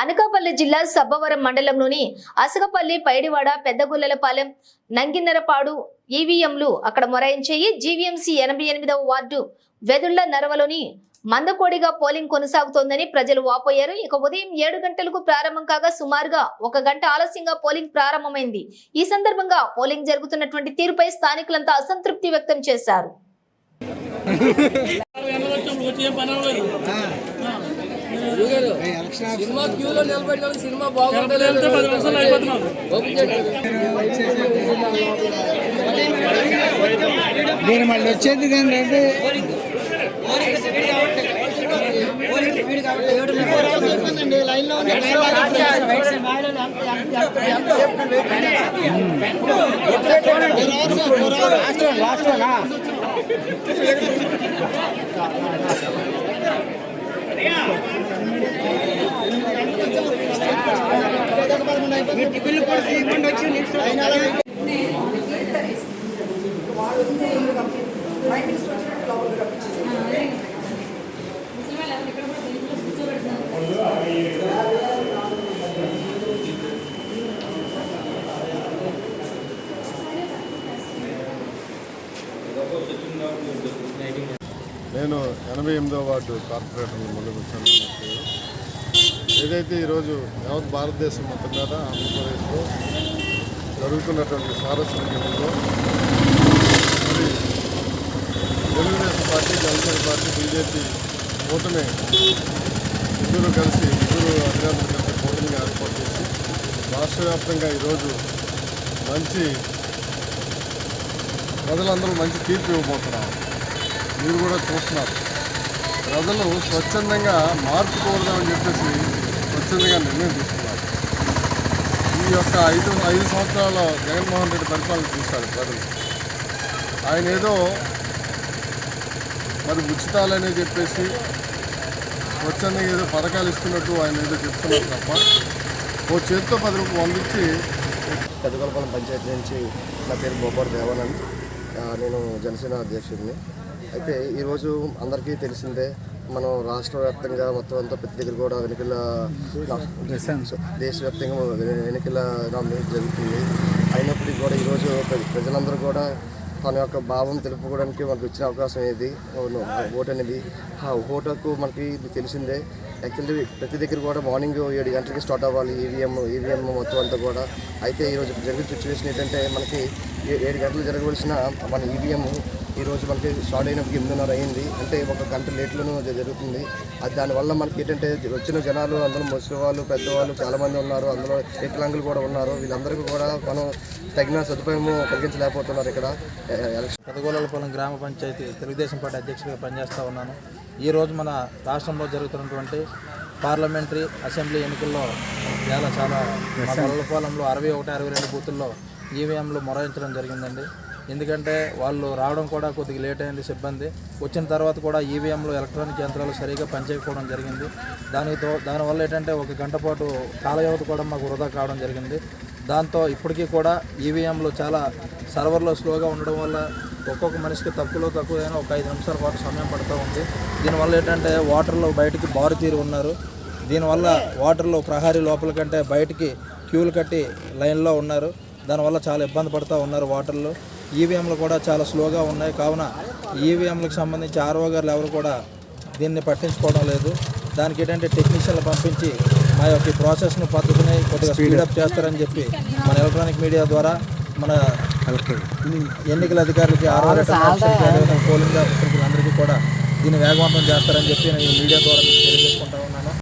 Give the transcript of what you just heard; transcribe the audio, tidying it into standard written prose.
అనకాపల్లి జిల్లా సబ్బవరం మండలంలోని అసగపల్లి పైడివాడ పెద్దగుల్లలపాలెం నంగినరపాడు ఈవీఎంలు అక్కడ మొరాయించాయి. జీవీఎంసీ 88వ వార్డు వెదుళ్ల నరవలోని మందకోడిగా పోలింగ్ కొనసాగుతోందని ప్రజలు వాపోయారు. ఇక ఉదయం 7 గంటలకు ప్రారంభం కాగా సుమారుగా 1 గంట ఆలస్యంగా పోలింగ్ ప్రారంభమైంది. ఈ సందర్భంగా పోలింగ్ జరుగుతున్నటువంటి తీరుపై స్థానికులంతా అసంతృప్తి వ్యక్తం చేశారు. సినిమా క్యూలో నిలబడిన సినిమా బాగుంటుంది. నేను మళ్ళీ వచ్చేది ఏంటంటే నేను 88వ వార్డు కార్పొరేటర్ ముందుకొచ్చాను. ఏదైతే ఈరోజు యావత్ భారతదేశం మొత్తం మీద ఆంధ్రప్రదేశ్లో జరుగుతున్నటువంటి సారస్వత ఎన్నికల్లో మరి Telugu Desam party, Janasena party, BJP కూటమి ఇద్దరు అధినేతలు కలిసి కూటమిని ఏర్పాటు చేసి రాష్ట్ర వ్యాప్తంగా ఈరోజు మంచి ప్రజలందరూ మంచి తీర్పు ఇవ్వబోతున్నారు. మీరు కూడా చూస్తున్నారు. ప్రజలు స్వచ్ఛందంగా మార్పు కోరుదామని చెప్పేసి స్వచ్ఛందంగా నిర్ణయం తీసుకున్నారు. ఈ యొక్క ఐదు సంవత్సరాల జగన్మోహన్ రెడ్డి పరిపాలన చూశారు ప్రజలు. ఆయన ఏదో మరి ఉచితాలనే చెప్పేసి స్వచ్ఛందంగా ఏదో పథకాలు ఇస్తున్నట్టు ఆయన ఏదో చెప్తున్నారు తప్ప ఓ చేతితో 10 రూపాయలు వందించి. పెద్దగొల్లపాలెం పంచాయతీ నుంచి నా పేరు బొబ్బర్ దేవానంద్, నేను జనసేన అధ్యక్షుడిని. అయితే ఈరోజు అందరికీ తెలిసిందే, మనం రాష్ట్ర వ్యాప్తంగా మొత్తం అంతా ప్రతి దగ్గర కూడా దేశవ్యాప్తంగా ఎన్నికల నామినేషన్ జరుగుతుంది. అయినప్పటికీ కూడా ఈరోజు ప్రజలందరూ కూడా తన యొక్క భావం తెలుపుకోవడానికి మనకు ఇచ్చిన అవకాశం ఏది ఓటు అనేది. ఆ ఓటుకు మనకి తెలిసిందే. యాక్చువల్లీ ప్రతి దగ్గర కూడా మార్నింగ్ 7 గంటలకి స్టార్ట్ అవ్వాలి ఈవీఎం మొత్తం అంతా కూడా. అయితే ఈరోజు జరిగిన సిచ్యువేషన్ ఏంటంటే మనకి 7 గంటలు జరగవలసిన మన ఈవీఎం ఈరోజు మనకి స్టార్ట్ అయినప్పటికి 8:30 అయింది. అంటే 1 గంట లేట్లోనూ జరుగుతుంది. అది దానివల్ల మనకి ఏంటంటే వచ్చిన జనాలు అందరూ ముసలి వాళ్ళు, పెద్దవాళ్ళు చాలామంది ఉన్నారు. అందులో వికలాంగులు కూడా ఉన్నారు. వీళ్ళందరికీ కూడా మనం తగిన సదుపాయం కలిగించలేకపోతున్నారు. ఇక్కడ పెద్దగొల్లపాలెం గ్రామ పంచాయతీ తెలుగుదేశం పార్టీ అధ్యక్షుడిగా పనిచేస్తూ ఉన్నాను. ఈరోజు మన రాష్ట్రంలో జరుగుతున్నటువంటి పార్లమెంటరీ అసెంబ్లీ ఎన్నికల్లో చాలా గొల్లపాలెంలో 61, 62 బూతుల్లో ఈవీఎంలు మొరాయించడం జరిగిందండి. ఎందుకంటే వాళ్ళు రావడం కూడా కొద్దిగా లేట్ అయింది సిబ్బంది. వచ్చిన తర్వాత కూడా ఈవీఎంలు ఎలక్ట్రానిక్ యంత్రాలు సరిగా పనిచేయకపోవడం జరిగింది. దానివల్ల ఏంటంటే 1 గంట పాటు కాలవ్యవధి కూడా మాకు వృధా కావడం జరిగింది. దాంతో ఇప్పటికీ కూడా ఈవీఎంలు చాలా సర్వర్లో స్లోగా ఉండడం వల్ల ఒక్కొక్క మనిషికి తక్కువైనా ఒక 5 నిమిషాల పాటు సమయం పడుతూ ఉంది. దీనివల్ల ఏంటంటే వాటర్లో బయటికి బారు తీరి ఉన్నారు. దీనివల్ల వాటర్లో ప్రహారీ లోపల కంటే బయటికి క్యూలు కట్టి లైన్లో ఉన్నారు. దానివల్ల చాలా ఇబ్బంది పడుతూ ఉన్నారు. వాటర్లో ఈవీఎంలు కూడా చాలా స్లోగా ఉన్నాయి. కావున ఈవీఎంలకు సంబంధించి ఆర్ఓ గారు ఎవరు కూడా దీన్ని పట్టించుకోవడం లేదు. దానికి ఏంటంటే టెక్నీషియన్లు పంపించి మా యొక్క ప్రాసెస్ను పద్ధతిని కొద్దిగా స్పీడప్ చేస్తారని చెప్పి మన ఎలక్ట్రానిక్ మీడియా ద్వారా మన ఎన్నికల అధికారులకి ఆర్ఓ పోలింగ్ ఆఫీసర్లకు అందరికీ కూడా దీన్ని వేగవంతం చేస్తారని చెప్పి నేను మీడియా ద్వారా తెలియజేసుకుంటా ఉన్నాను.